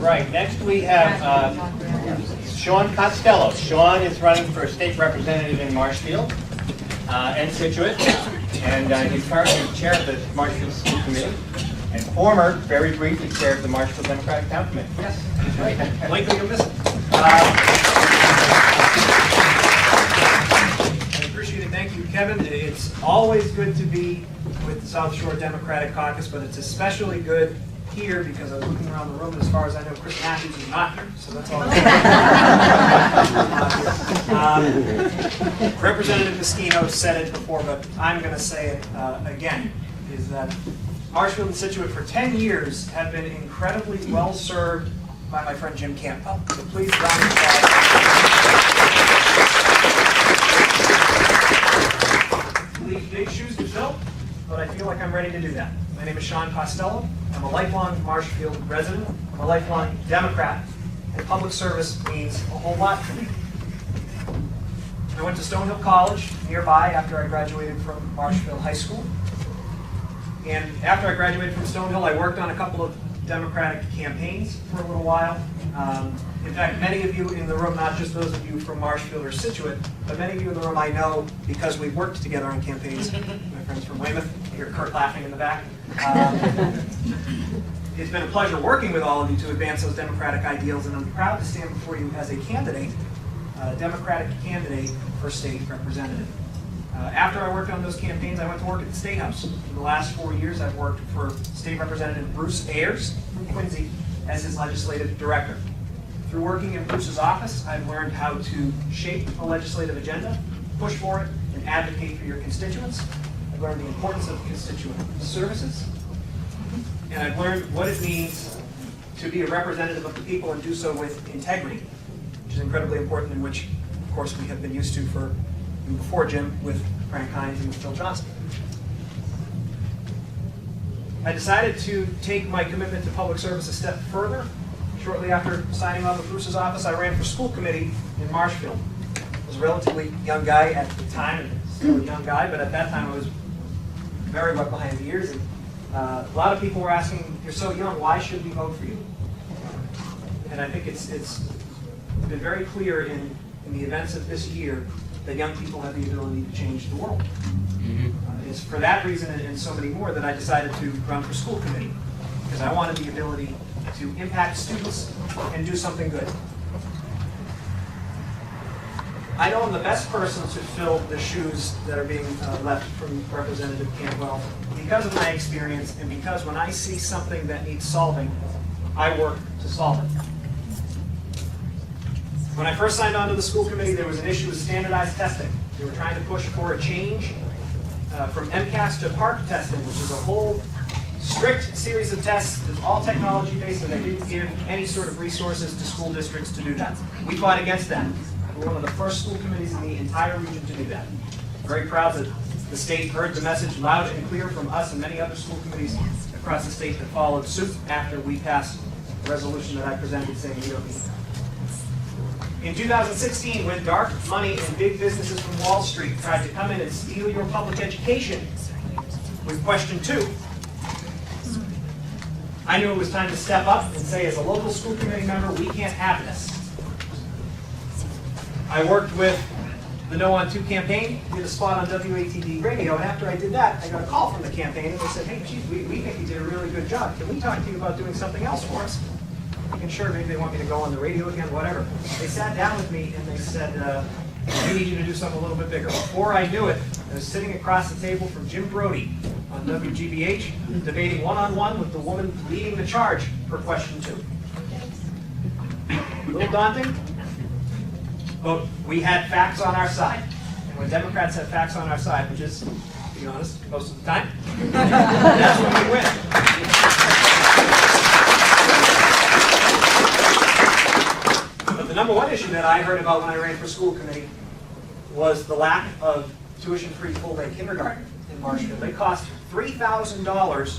Right, next we have Sean Costello. Sean is running for state representative in Marshfield and Scituate, and he's currently chair of the Marshfield School Committee, and former, very briefly, chair of the Marshfield Democratic Town Committee. Yes, that's right. Likely you'll miss it. I appreciate it. Thank you, Kevin. It's always good to be with the South Shore Democratic Caucus, but it's especially good here because I was looking around the room, and as far as I know, Chris Matthews is not here, so that's all. Representative Moschino said it before, but I'm going to say it again, is that Marshfield and Scituate for 10 years have been incredibly well served by my friend Jim Campbell. So please round of applause. Leave big shoes to fill, but I feel like I'm ready to do that. My name is Sean Costello. I'm a lifelong Marshfield resident. I'm a lifelong Democrat, and public service means a whole lot to me. I went to Stonehill College nearby after I graduated from Marshfield High School. And after I graduated from Stonehill, I worked on a couple of Democratic campaigns for a little while. In fact, many of you in the room, not just those of you from Marshfield or Scituate, but many of you in the room I know because we worked together on campaigns. My friends from Weymouth, I hear Kurt laughing in the back. It's been a pleasure working with all of you to advance those Democratic ideals, and I'm proud to stand before you as a candidate, a Democratic candidate for state representative. After I worked on those campaigns, I went to work at the State House. For the last 4 years, I've worked for State Representative Bruce Ayers from Quincy as his legislative director. Through working in Bruce's office, I've learned how to shape a legislative agenda, push for it, and advocate for your constituents. I've learned the importance of constituent services, and I've learned what it means to be a representative of the people and do so with integrity, which is incredibly important, and which, of course, we have been used to for before Jim with Frank Hines and with Phil Johnson. I decided to take my commitment to public service a step further. Shortly after signing on with Bruce's office, I ran for school committee in Marshfield. I was a relatively young guy at the time, and still a young guy, but at that time I was very wet behind the ears. And a lot of people were asking, "You're so young, why should we vote for you?" And I think it's been very clear in the events of this year that young people have the ability to change the world. It's for that reason and so many more that I decided to run for school committee, because I wanted the ability to impact students and do something good. I know I'm the best person to fill the shoes that are being left from Representative Cantwell because of my experience and because when I see something that needs solving, I work to solve it. When I first signed on to the school committee, there was an issue with standardized testing. They were trying to push for a change from MCAS to PARC testing, which is a whole strict series of tests. It's all technology-based, and they didn't give any sort of resources to school districts to do that. We fought against that. We're one of the first school committees in the entire region to do that. I'm very proud that the state heard the message loud and clear from us and many other school committees across the state that followed suit after we passed a resolution that I presented saying we don't need it. In 2016, when dark money and big businesses from Wall Street tried to come in and steal your public education with question 2, I knew it was time to step up and say, as a local school committee member, we can't have this. I worked with the No on 2 campaign, did a spot on WATD radio, and after I did that, I got a call from the campaign, and they said, "Hey, Chief, we think you did a really good job. Can we talk to you about doing something else for us?" And sure, maybe they want me to go on the radio again, whatever. They sat down with me and they said, "We need you to do something a little bit bigger." Before I knew it, I was sitting across the table from Jim Brody on WGBH, debating one-on-one with the woman leading the charge for question 2. A little daunting, but we had facts on our side. And when Democrats have facts on our side, which is, to be honest, most of the time, that's when we win. The number one issue that I heard about when I ran for school committee was the lack of tuition-free full-day kindergarten in Marshfield. They cost $3,000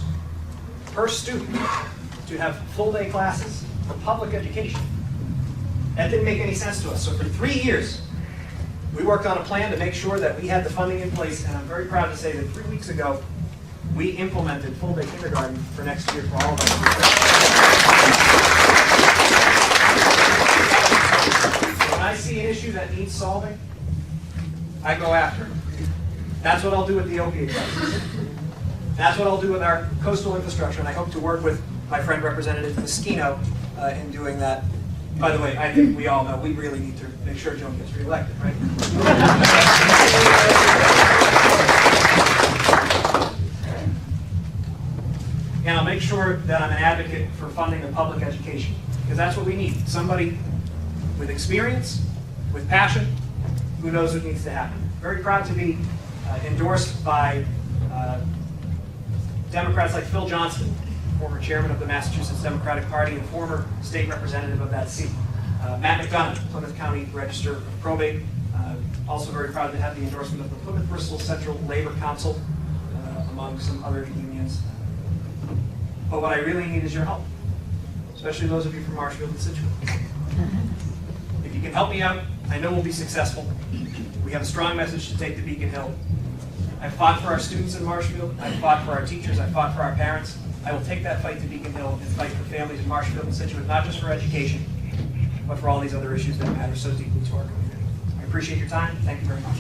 per student to have full-day classes for public education. That didn't make any sense to us. So for 3 years, we worked on a plan to make sure that we had the funding in place, and I'm very proud to say that 3 weeks ago, we implemented full-day kindergarten for next year for all of us. I see an issue that needs solving, I go after it. That's what I'll do with the opiate crisis. That's what I'll do with our coastal infrastructure, and I hope to work with my friend Representative Moschino in doing that. By the way, I think we all know we really need to make sure Joan gets reelected, right? And I'll make sure that I'm an advocate for funding of public education, because that's what we need. Somebody with experience, with passion, who knows what needs to happen. Very proud to be endorsed by Democrats like Phil Johnston, former chairman of the Massachusetts Democratic Party and former state representative of that seat. Matt McDonough, Plymouth County Register of Probate. Also very proud to have the endorsement of the Plymouth Bristol Central Labor Council, among some other unions. But what I really need is your help, especially those of you from Marshfield and Scituate. If you can help me out, I know we'll be successful. We have a strong message to take to Beacon Hill. I fought for our students in Marshfield. I fought for our teachers. I fought for our parents. I will take that fight to Beacon Hill and fight for families in Marshfield and Scituate, not just for education, but for all these other issues that matter so deeply to our community. I appreciate your time. Thank you very much.